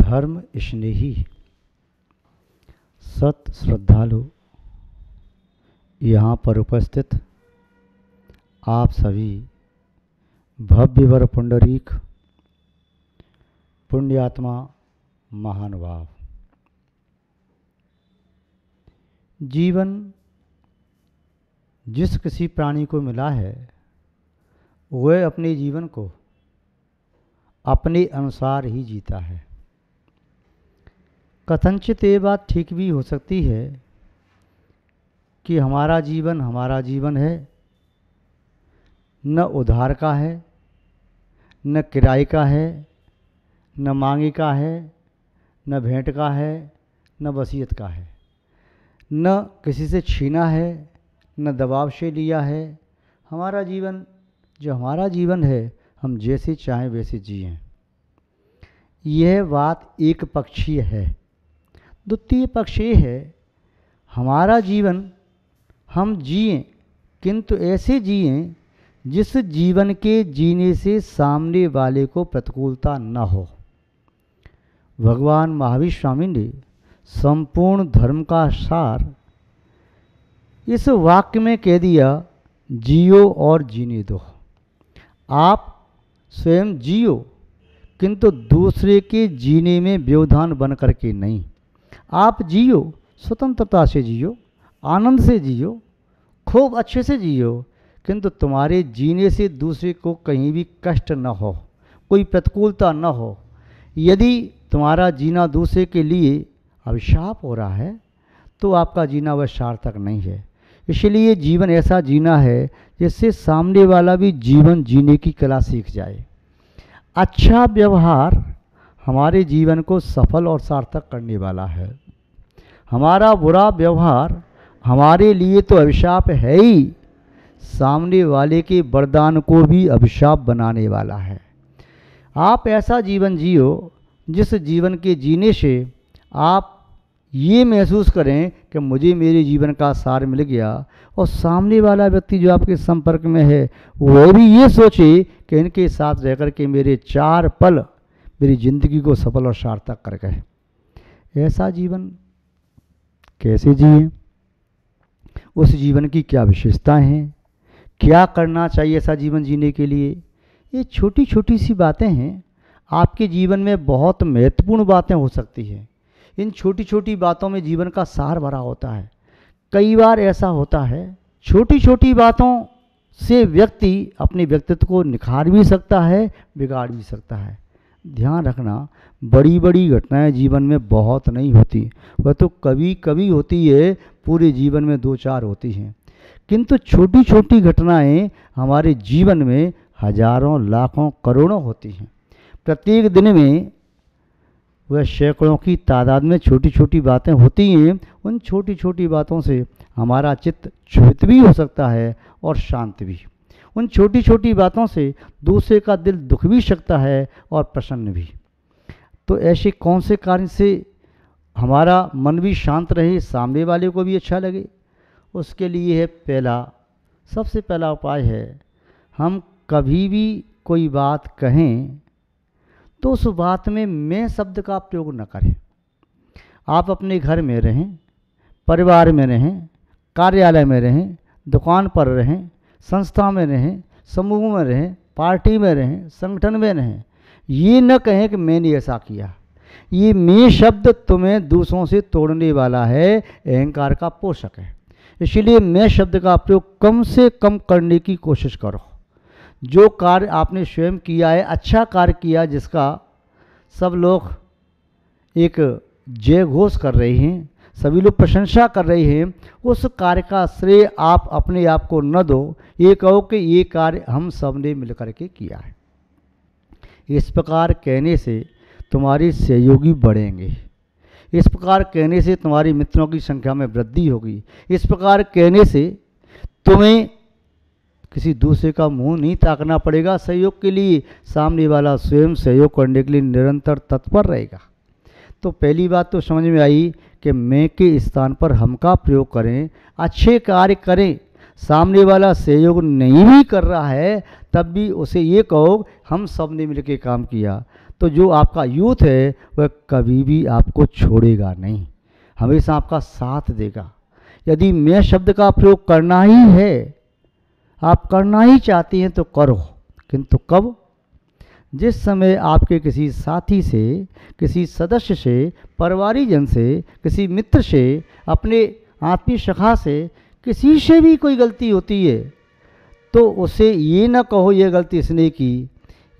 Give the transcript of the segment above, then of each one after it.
धर्म स्नेही सत श्रद्धालु यहाँ पर उपस्थित आप सभी भव्यवर पुंडरीक पुण्यात्मा महानुभाव, जीवन जिस किसी प्राणी को मिला है वह अपने जीवन को अपने अनुसार ही जीता है। कथनचित ये बात ठीक भी हो सकती है कि हमारा जीवन है, न उधार का है, न किराए का है, न मांगे का है, न भेंट का है, न वसीयत का है, न किसी से छीना है, न दबाव से लिया है। हमारा जीवन जो हमारा जीवन है हम जैसे चाहें वैसे जिएं। यह बात एक पक्षीय है। द्वितीय पक्ष ये है, हमारा जीवन हम जिएं किंतु ऐसे जिएं जिस जीवन के जीने से सामने वाले को प्रतिकूलता न हो। भगवान महावीर स्वामी ने संपूर्ण धर्म का सार इस वाक्य में कह दिया, जियो और जीने दो। आप स्वयं जियो किंतु दूसरे के जीने में व्यवधान बन करके नहीं। आप जियो, स्वतंत्रता से जियो, आनंद से जियो, खूब अच्छे से जियो, किंतु तुम्हारे जीने से दूसरे को कहीं भी कष्ट न हो, कोई प्रतिकूलता न हो। यदि तुम्हारा जीना दूसरे के लिए अभिशाप हो रहा है तो आपका जीना वह सार्थक नहीं है। इसलिए जीवन ऐसा जीना है जिससे सामने वाला भी जीवन जीने की कला सीख जाए। अच्छा व्यवहार हमारे जीवन को सफल और सार्थक करने वाला है। हमारा बुरा व्यवहार हमारे लिए तो अभिशाप है ही, सामने वाले के वरदान को भी अभिशाप बनाने वाला है। आप ऐसा जीवन जियो जिस जीवन के जीने से आप ये महसूस करें कि मुझे मेरे जीवन का सार मिल गया, और सामने वाला व्यक्ति जो आपके संपर्क में है वह भी ये सोचे कि इनके साथ रहकर के मेरे 4 पल मेरी ज़िंदगी को सफल और सार्थक कर गए। ऐसा जीवन कैसे जिए, उस जीवन की क्या विशेषताएं हैं, क्या करना चाहिए ऐसा जीवन जीने के लिए, ये छोटी छोटी सी बातें हैं। आपके जीवन में बहुत महत्वपूर्ण बातें हो सकती हैं। इन छोटी छोटी बातों में जीवन का सार भरा होता है। कई बार ऐसा होता है छोटी छोटी बातों से व्यक्ति अपने व्यक्तित्व को निखार भी सकता है, बिगाड़ भी सकता है। ध्यान रखना, बड़ी बड़ी घटनाएं जीवन में बहुत नहीं होती, वह तो कभी कभी होती है, पूरे जीवन में 2-4 होती हैं। किंतु छोटी छोटी घटनाएं हमारे जीवन में हजारों, लाखों, करोड़ों होती हैं। प्रत्येक दिन में वह सैकड़ों की तादाद में छोटी छोटी बातें होती हैं। उन छोटी छोटी बातों से हमारा चित्त क्षुभित भी हो सकता है और शांत भी। उन छोटी छोटी बातों से दूसरे का दिल दुख भी सकता है और प्रसन्न भी। तो ऐसे कौन से कार्य से हमारा मन भी शांत रहे, सामने वाले को भी अच्छा लगे, उसके लिए है सबसे पहला उपाय है, हम कभी भी कोई बात कहें तो उस बात में मैं शब्द का प्रयोग न करें। आप अपने घर में रहें, परिवार में रहें, कार्यालय में रहें, दुकान पर रहें, संस्था में रहें, समूह में रहें, पार्टी में रहें, संगठन में रहें, ये न कहें कि मैंने ऐसा किया। ये मैं शब्द तुम्हें दूसरों से तोड़ने वाला है, अहंकार का पोषक है। इसलिए मैं शब्द का प्रयोग कम से कम करने की कोशिश करो। जो कार्य आपने स्वयं किया है, अच्छा कार्य किया, जिसका सब लोग एक जय घोष कर रहे हैं, सभी लोग प्रशंसा कर रहे हैं, उस कार्य का श्रेय आप अपने आप को न दो। ये कहो कि ये कार्य हम सब ने मिलकर के किया है। इस प्रकार कहने से तुम्हारे सहयोगी बढ़ेंगे। इस प्रकार कहने से तुम्हारे मित्रों की संख्या में वृद्धि होगी। इस प्रकार कहने से तुम्हें किसी दूसरे का मुंह नहीं ताकना पड़ेगा। सहयोग के लिए सामने वाला स्वयं सहयोग करने के लिए निरंतर तत्पर रहेगा। तो पहली बात तो समझ में आई कि मैं के स्थान पर हम का प्रयोग करें, अच्छे कार्य करें। सामने वाला सहयोग नहीं भी कर रहा है तब भी उसे ये कहो हम सब ने मिलकर काम किया। तो जो आपका यूथ है वह कभी भी आपको छोड़ेगा नहीं, हमेशा आपका साथ देगा। यदि मैं शब्द का प्रयोग करना ही है, आप करना ही चाहती हैं तो करो, किंतु कब? जिस समय आपके किसी साथी से, किसी सदस्य से, परिवारीजन से, किसी मित्र से, अपने आत्मीय सखा से, किसी से भी कोई गलती होती है तो उसे ये न कहो ये गलती इसने की,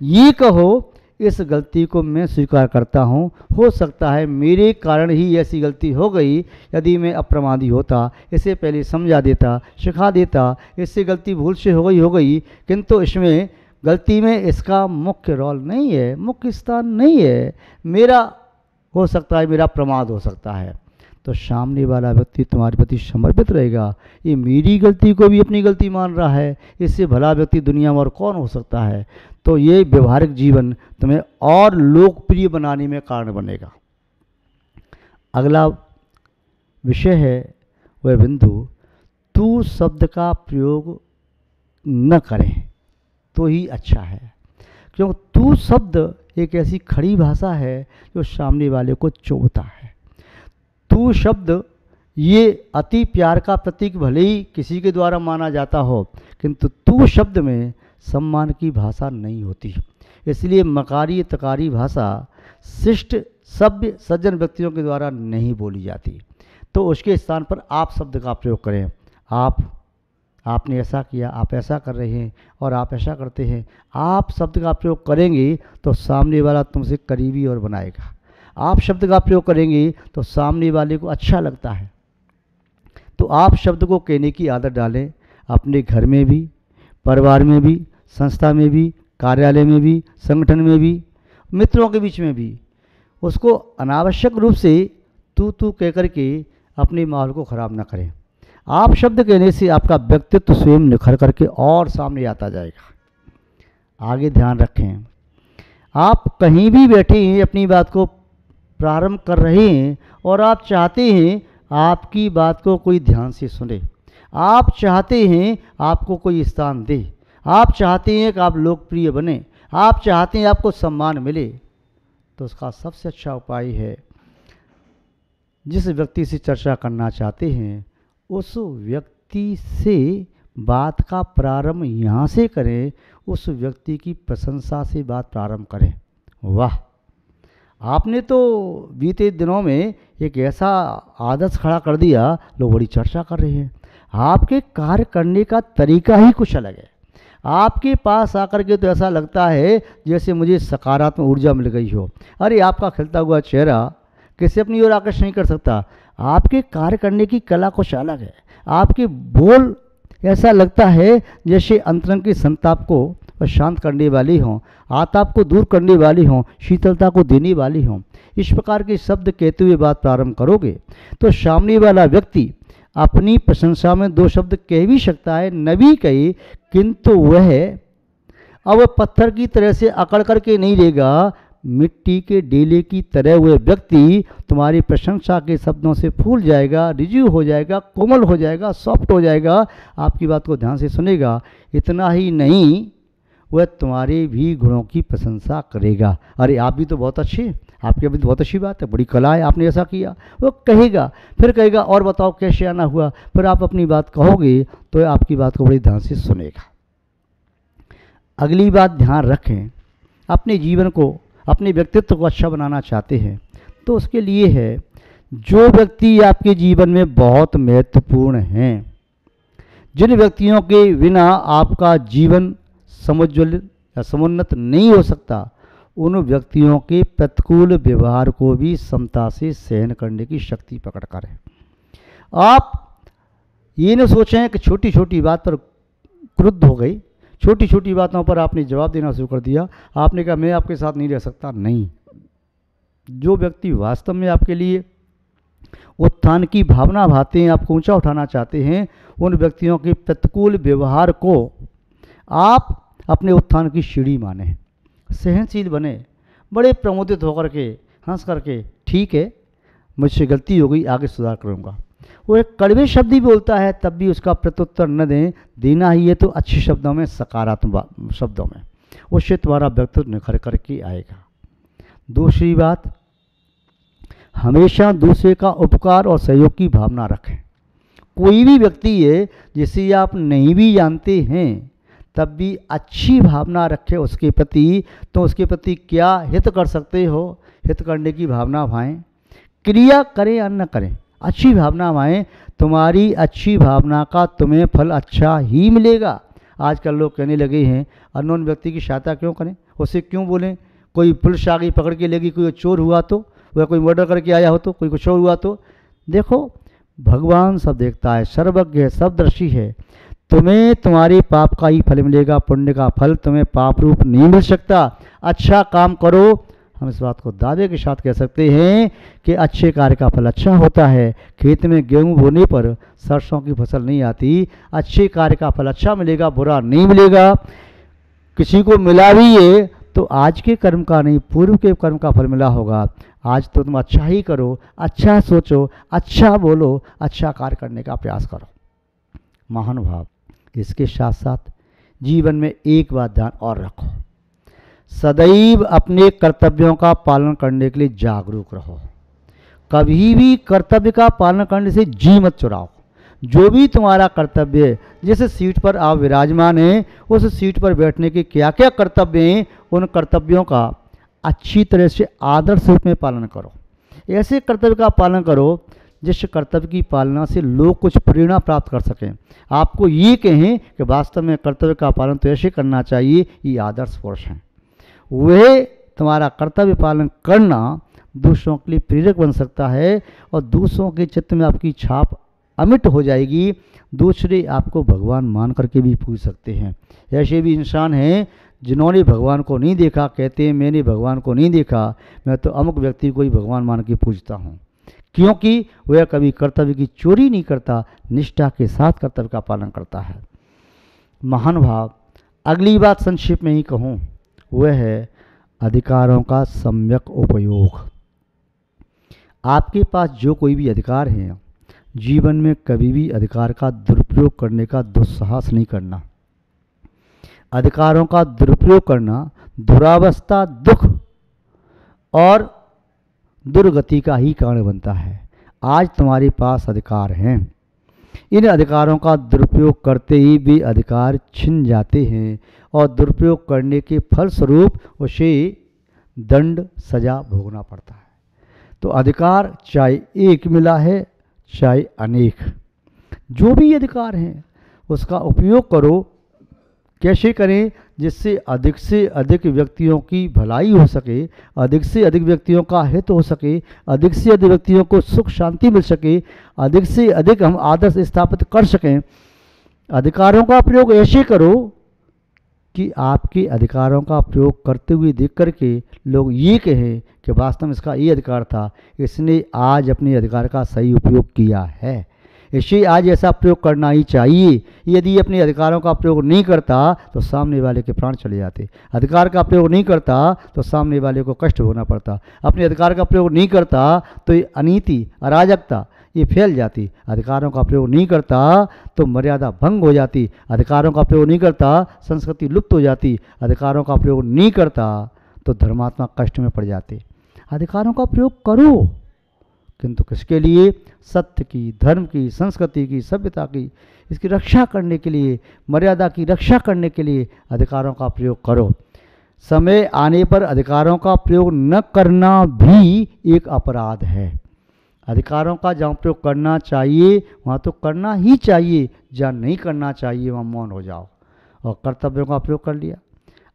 ये कहो इस गलती को मैं स्वीकार करता हूँ, हो सकता है मेरे कारण ही ऐसी गलती हो गई, यदि मैं अप्रमादी होता, इससे पहले समझा देता, सिखा देता, इससे गलती भूल से हो गई, किंतु इसमें गलती में इसका मुख्य रोल नहीं है, मुख्य स्थान नहीं है, मेरा हो सकता है, मेरा प्रमाद हो सकता है। तो सामने वाला व्यक्ति तुम्हारे प्रति समर्पित रहेगा, ये मेरी गलती को भी अपनी गलती मान रहा है, इससे भला व्यक्ति दुनिया में और कौन हो सकता है। तो ये व्यवहारिक जीवन तुम्हें और लोकप्रिय बनाने में कारण बनेगा। अगला विषय है वह बिंदु, तू शब्द का प्रयोग न करें तो ही अच्छा है, क्योंकि तू शब्द एक ऐसी खड़ी भाषा है जो सामने वाले को चुभता है। तू शब्द ये अति प्यार का प्रतीक भले ही किसी के द्वारा माना जाता हो, किंतु तू शब्द में सम्मान की भाषा नहीं होती, इसलिए मकारी तकारी भाषा शिष्ट सभ्य सज्जन व्यक्तियों के द्वारा नहीं बोली जाती। तो उसके स्थान पर आप शब्द का प्रयोग करें। आपने ऐसा किया, आप ऐसा कर रहे हैं और आप ऐसा करते हैं, आप शब्द का प्रयोग करेंगे तो सामने वाला तुमसे करीबी और बनाएगा। आप शब्द का प्रयोग करेंगे तो सामने वाले को अच्छा लगता है। तो आप शब्द को कहने की आदत डालें, अपने घर में भी, परिवार में भी, संस्था में भी, कार्यालय में भी, संगठन में भी, मित्रों के बीच में भी। उसको अनावश्यक रूप से तू कह करके अपने माहौल को ख़राब ना करें। आप शब्द कहने से आपका व्यक्तित्व स्वयं निखर करके और सामने आता जाएगा। आगे ध्यान रखें, आप कहीं भी बैठे हैं, अपनी बात को प्रारंभ कर रहे हैं और आप चाहते हैं आपकी बात को कोई ध्यान से सुने, आप चाहते हैं आपको कोई स्थान दे, आप चाहते हैं कि आप लोकप्रिय बने, आप चाहते हैं आपको सम्मान मिले, तो उसका सबसे अच्छा उपाय है, जिस व्यक्ति से चर्चा करना चाहते हैं उस व्यक्ति से बात का प्रारंभ यहाँ से करें, उस व्यक्ति की प्रशंसा से बात प्रारंभ करें। वाह, आपने तो बीते दिनों में एक ऐसा आदर्श खड़ा कर दिया, लोग बड़ी चर्चा कर रहे हैं। आपके कार्य करने का तरीका ही कुछ अलग है। आपके पास आकर के तो ऐसा लगता है जैसे मुझे सकारात्मक ऊर्जा मिल गई हो। अरे आपका खिलता हुआ चेहरा किसी अपनी ओर आकर्षित नहीं कर सकता। आपके कार्य करने की कला कुछ अलग है। आपके बोल ऐसा लगता है जैसे अंतरंग की संताप को शांत करने वाली हों, आताप को दूर करने वाली हों, शीतलता को देने वाली हों। इस प्रकार के शब्द कहते हुए बात प्रारंभ करोगे तो सामने वाला व्यक्ति अपनी प्रशंसा में दो शब्द कह भी सकता है, न भी कहे, किंतु वह अब पत्थर की तरह से अकड़ करके नहीं रहेगा। मिट्टी के डेले की तरह हुए व्यक्ति तुम्हारी प्रशंसा के शब्दों से फूल जाएगा, रिज्यू हो जाएगा, कोमल हो जाएगा, सॉफ्ट हो जाएगा, आपकी बात को ध्यान से सुनेगा। इतना ही नहीं, वह तुम्हारे भी गुणों की प्रशंसा करेगा। अरे आप भी तो बहुत अच्छे, आपकी अभी तो बहुत अच्छी बात है, बड़ी कला है, आपने ऐसा किया, वो कहेगा। फिर कहेगा और बताओ कैसे आना हुआ। फिर आप अपनी बात कहोगे तो आपकी बात को बड़ी ध्यान से सुनेगा। अगली बात ध्यान रखें, अपने जीवन को, अपने व्यक्तित्व को अच्छा बनाना चाहते हैं तो उसके लिए है, जो व्यक्ति आपके जीवन में बहुत महत्वपूर्ण हैं, जिन व्यक्तियों के बिना आपका जीवन समुज्वल या समुन्नत नहीं हो सकता, उन व्यक्तियों के प्रतिकूल व्यवहार को भी समता से सहन करने की शक्ति पकड़ कर है। आप ये न सोचें कि छोटी छोटी बात पर क्रुद्ध हो गई, छोटी छोटी बातों पर आपने जवाब देना शुरू कर दिया, आपने कहा मैं आपके साथ नहीं रह सकता। नहीं, जो व्यक्ति वास्तव में आपके लिए उत्थान की भावना भाते हैं, आपको ऊंचा उठाना चाहते हैं, उन व्यक्तियों के प्रतिकूल व्यवहार को आप अपने उत्थान की सीढ़ी माने, सहनशील बने, बड़े प्रमोदित होकर के, हंस करके, ठीक है मुझसे गलती हो गई, आगे सुधार करूँगा। वो एक कड़वे शब्द ही बोलता है तब भी उसका प्रत्युत्तर न दें, देना ही है तो अच्छे शब्दों में, सकारात्मक शब्दों में, उससे तुम्हारा व्यक्तित्व निखर करके आएगा। दूसरी बात, हमेशा दूसरे का उपकार और सहयोग की भावना रखें। कोई भी व्यक्ति है जिसे आप नहीं भी जानते हैं तब भी अच्छी भावना रखें उसके प्रति, तो उसके प्रति क्या हित कर सकते हो, हित करने की भावना भाएं। क्रिया करें या न करें, अच्छी भावना भाएं। तुम्हारी अच्छी भावना का तुम्हें फल अच्छा ही मिलेगा। आजकल लोग कहने लगे हैं अननोन व्यक्ति की सहायता क्यों करें, उससे क्यों बोलें, कोई पुलिस आ गई पकड़ के लेगी, कोई चोर हुआ तो, वह कोई मर्डर करके आया हो तो, कोई कुछ और हुआ तो। देखो भगवान सब देखता है, सर्वज्ञ है, सबदर्शी है। तुम्हें तुम्हारे पाप का ही फल मिलेगा, पुण्य का फल तुम्हें पाप रूप नहीं मिल सकता। अच्छा काम करो, हम इस बात को दावे के साथ कह सकते हैं कि अच्छे कार्य का फल अच्छा होता है। खेत में गेहूं बोने पर सरसों की फसल नहीं आती, अच्छे कार्य का फल अच्छा मिलेगा, बुरा नहीं मिलेगा। किसी को मिला भी है तो आज के कर्म का नहीं, पूर्व के कर्म का फल मिला होगा। आज तो तुम अच्छा ही करो, अच्छा सोचो, अच्छा बोलो, अच्छा कार्य करने का प्रयास करो। महानुभाव, इसके साथ साथ जीवन में एक बात ध्यान और रखो, सदैव अपने कर्तव्यों का पालन करने के लिए जागरूक रहो। कभी भी कर्तव्य का पालन करने से जी मत चुराओ। जो भी तुम्हारा कर्तव्य है, जिस सीट पर आप विराजमान हैं उस सीट पर बैठने के क्या क्या कर्तव्य हैं, उन कर्तव्यों का अच्छी तरह से आदर्श रूप में पालन करो। ऐसे कर्तव्य का पालन करो जिस कर्तव्य की पालना से लोग कुछ प्रेरणा प्राप्त कर सकें, आपको ये कहें कि वास्तव में कर्तव्य का पालन तो ऐसे करना चाहिए, ये आदर्श पुरुष हैं। वह तुम्हारा कर्तव्य पालन करना दूसरों के लिए प्रेरक बन सकता है और दूसरों के चित्त में आपकी छाप अमिट हो जाएगी। दूसरे आपको भगवान मान करके भी पूज सकते हैं। ऐसे भी इंसान हैं जिन्होंने भगवान को नहीं देखा, कहते हैं मैंने भगवान को नहीं देखा, मैं तो अमुक व्यक्ति को ही भगवान मान के पूजता हूँ, क्योंकि वह कभी कर्तव्य की चोरी नहीं करता, निष्ठा के साथ कर्तव्य का पालन करता है। महानुभाव, अगली बात संक्षेप में ही कहूँ, वह है अधिकारों का सम्यक उपयोग। आपके पास जो कोई भी अधिकार हैं, जीवन में कभी भी अधिकार का दुरुपयोग करने का दुस्साहस नहीं करना। अधिकारों का दुरुपयोग करना दुरावस्था, दुख और दुर्गति का ही कारण बनता है। आज तुम्हारे पास अधिकार हैं, इन अधिकारों का दुरुपयोग करते ही भी अधिकार छिन जाते हैं और दुरुपयोग करने के फलस्वरूप उसे दंड सजा भोगना पड़ता है। तो अधिकार चाहे एक मिला है चाहे अनेक, जो भी अधिकार हैं उसका उपयोग करो। कैसे करें, जिससे अधिक व्यक्तियों की भलाई हो सके, अधिक से अधिक व्यक्तियों का हित हो सके, अधिक से अधिक व्यक्तियों को सुख शांति मिल सके, अधिक से अधिक हम आदर्श स्थापित कर सकें। अधिकारों का प्रयोग ऐसे करो कि आपके अधिकारों का प्रयोग करते हुए देख करके लोग ये कहें कि वास्तव में इसका ये अधिकार था, इसने आज अपने अधिकार का सही उपयोग किया है, इसे आज ऐसा प्रयोग करना ही चाहिए। यदि अपने अधिकारों का प्रयोग नहीं करता तो सामने वाले के प्राण चले जाते। अधिकार का प्रयोग नहीं करता तो सामने वाले को कष्ट भोगना पड़ता। अपने अधिकार का प्रयोग नहीं करता तो ये अनीति, अराजकता ये फैल जाती। अधिकारों का प्रयोग नहीं करता तो मर्यादा भंग हो जाती। अधिकारों का प्रयोग नहीं करता संस्कृति लुप्त हो जाती। अधिकारों का प्रयोग नहीं करता तो धर्मात्मा कष्ट में पड़ जाते। अधिकारों का प्रयोग करो, किंतु किसके लिए? सत्य की, धर्म की, संस्कृति की, सभ्यता की, इसकी रक्षा करने के लिए, मर्यादा की रक्षा करने के लिए अधिकारों का प्रयोग करो। समय आने पर अधिकारों का प्रयोग न करना भी एक अपराध है। अधिकारों का जहाँ प्रयोग करना चाहिए वहाँ तो करना ही चाहिए, जहाँ नहीं करना चाहिए वहाँ मौन हो जाओ और कर्तव्यों का प्रयोग कर लिया।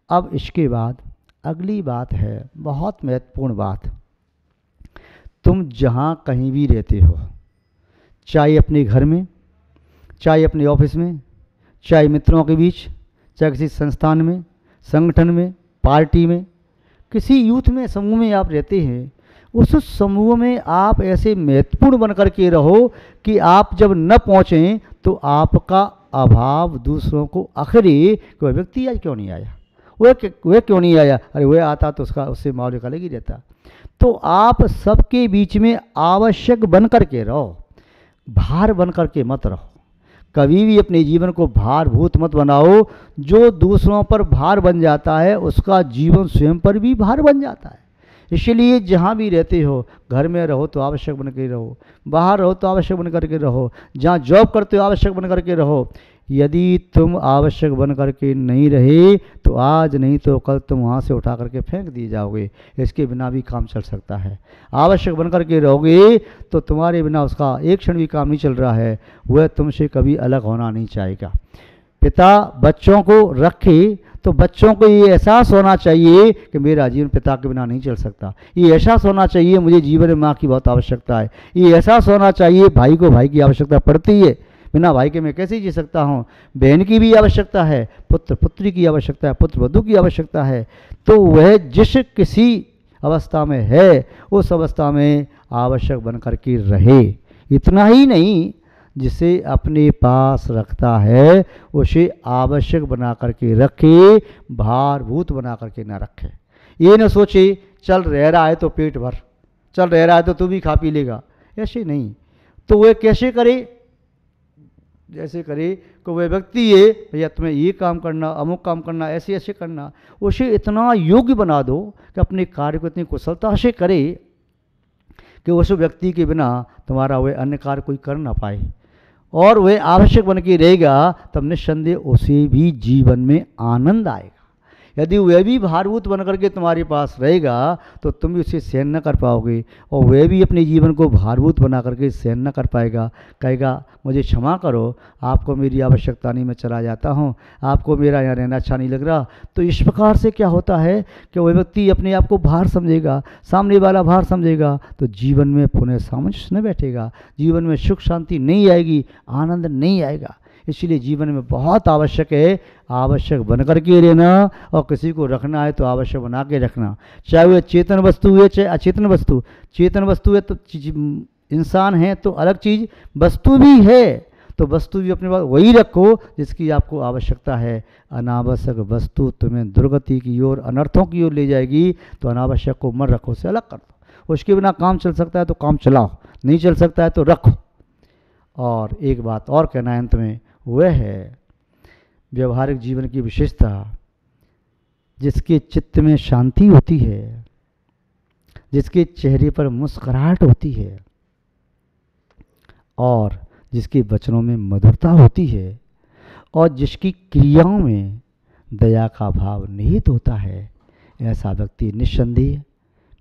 अब इसके बाद अगली बात है बहुत महत्वपूर्ण बात। तुम जहाँ कहीं भी रहते हो, चाहे अपने घर में, चाहे अपने ऑफिस में, चाहे मित्रों के बीच, चाहे किसी संस्थान में, संगठन में, पार्टी में, किसी यूथ में, समूह में आप रहते हैं, उस समूह में आप ऐसे महत्वपूर्ण बन कर के रहो कि आप जब न पहुँचें तो आपका अभाव दूसरों को अखरे कि वह व्यक्ति आज क्यों नहीं आया, वह क्यों नहीं आया, अरे वह आता तो उससे माहौल अलग ही रहता। तो आप सबके बीच में आवश्यक बन कर के रहो, भार बन कर के मत रहो। कभी भी अपने जीवन को भारभूत मत बनाओ। जो दूसरों पर भार बन जाता है उसका जीवन स्वयं पर भी भार बन जाता है। इसलिए जहाँ भी रहते हो, घर में रहो तो आवश्यक बन के रहो, बाहर रहो तो आवश्यक बन करके रहो, जहाँ जॉब करते हो आवश्यक बन करके रहो। यदि तुम आवश्यक बन करके नहीं रहे तो आज नहीं तो कल तुम वहाँ से उठा करके फेंक दिए जाओगे। इसके बिना भी काम चल सकता है। आवश्यक बन करके रहोगे तो तुम्हारे बिना उसका एक क्षण भी काम नहीं चल रहा है, वह तुमसे कभी अलग होना नहीं चाहेगा। पिता बच्चों को रखे तो बच्चों को ये एहसास होना चाहिए कि मेरा जीवन पिता के बिना नहीं चल सकता। ये एहसास होना चाहिए मुझे जीवन में माँ की बहुत आवश्यकता है। ये एहसास होना चाहिए भाई को भाई की आवश्यकता पड़ती है, बिना भाई के मैं कैसे जी सकता हूँ। बहन की भी आवश्यकता है, पुत्र पुत्री की आवश्यकता है, पुत्र वधू की आवश्यकता है। तो वह जिस किसी अवस्था में है उस अवस्था में आवश्यक बन कर के रहे। इतना ही नहीं, जिसे अपने पास रखता है उसे आवश्यक बना करके रखे, भारभूत बना करके ना रखे। ये न सोचे चल रह रहा है तो पेट भर, चल रह रहा है तो तू भी खा पी लेगा, ऐसे नहीं। तो वह कैसे करे? जैसे करे कि वह व्यक्ति ये भैया तुम्हें ये काम करना, अमुक काम करना, ऐसे ऐसे करना, उसे इतना योग्य बना दो कि अपने कार्य को इतनी कुशलता से करे कि उस व्यक्ति के बिना तुम्हारा वह अन्य कार्य कोई कर ना पाए, और वह आवश्यक बन के रहेगा, तब निस्संदेह उसे भी जीवन में आनंद आएगा। यदि वह भी भारभूत बन करके तुम्हारे पास रहेगा तो तुम भी उसे सहन न कर पाओगे, और वह भी अपने जीवन को भारभूत बना करके सहन न कर पाएगा। कहेगा मुझे क्षमा करो, आपको मेरी आवश्यकता नहीं, मैं चला जाता हूँ, आपको मेरा यहाँ रहना अच्छा नहीं लग रहा। तो इस प्रकार से क्या होता है कि वह व्यक्ति अपने आप को भार समझेगा, सामने वाला भार समझेगा, तो जीवन में पुनः सामंजस्य न बैठेगा, जीवन में सुख शांति नहीं आएगी, आनंद नहीं आएगा। इसलिए जीवन में बहुत आवश्यक है आवश्यक बन करके रहना, और किसी को रखना है तो आवश्यक बना के रखना। चाहे वह चेतन वस्तु है चाहे अचेतन वस्तु। चेतन वस्तु है तो इंसान है तो अलग चीज़, वस्तु भी है तो वस्तु भी अपने पास वही रखो जिसकी आपको आवश्यकता है। अनावश्यक वस्तु तुम्हें दुर्गति की ओर, अनर्थों की ओर ले जाएगी, तो अनावश्यक को मत रखो, से अलग कर दो। उसके बिना काम चल सकता है तो काम चलाओ, नहीं चल सकता है तो रखो। और एक बात और कहना है अंत में, वह है व्यवहारिक जीवन की विशेषता, जिसके चित्त में शांति होती है, जिसके चेहरे पर मुस्कुराहट होती है, और जिसके वचनों में मधुरता होती है, और जिसकी क्रियाओं में दया का भाव निहित होता है, ऐसा व्यक्ति निस्संदेह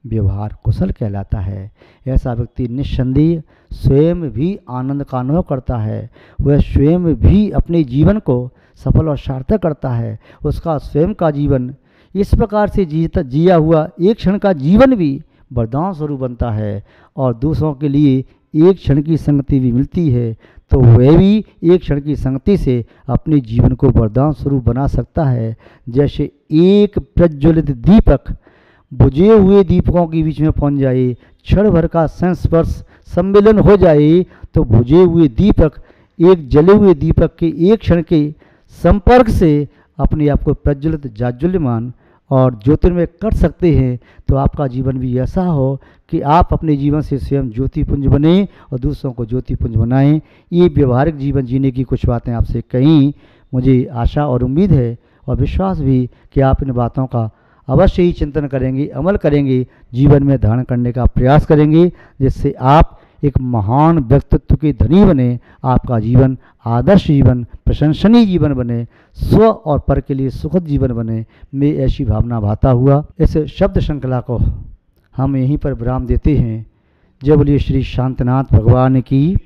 व्यवहार कुशल कहलाता है। ऐसा व्यक्ति निस्संदेह स्वयं भी आनंद का अनुभव करता है, वह स्वयं भी अपने जीवन को सफल और सार्थक करता है। उसका स्वयं का जीवन इस प्रकार से जिया हुआ एक क्षण का जीवन भी वरदान स्वरूप बनता है, और दूसरों के लिए एक क्षण की संगति भी मिलती है, तो वह भी एक क्षण की संगति से अपने जीवन को वरदान स्वरूप बना सकता है। जैसे एक प्रज्वलित दीपक बुझे हुए दीपकों के बीच में पहुंच जाए, क्षण भर का संस्पर्श सम्मिलन हो जाए, तो बुझे हुए दीपक एक जले हुए दीपक के एक क्षण के संपर्क से अपने आप को प्रज्वलित, जाज्वल्यमान और ज्योतिर्मय कर सकते हैं। तो आपका जीवन भी ऐसा हो कि आप अपने जीवन से स्वयं ज्योतिपुंज बने और दूसरों को ज्योतिपुंज बनाएं। ये व्यवहारिक जीवन जीने की कुछ बातें आपसे कहीं, मुझे आशा और उम्मीद है और विश्वास भी कि आप इन बातों का अवश्य ही चिंतन करेंगे, अमल करेंगे, जीवन में धारण करने का प्रयास करेंगे, जिससे आप एक महान व्यक्तित्व के धनी बने, आपका जीवन आदर्श जीवन, प्रशंसनीय जीवन बने, स्व और पर के लिए सुखद जीवन बने। मैं ऐसी भावना भाता हुआ इस शब्द श्रृंखला को हम यहीं पर विराम देते हैं। जय बोलिए श्री शांतनाथ भगवान की।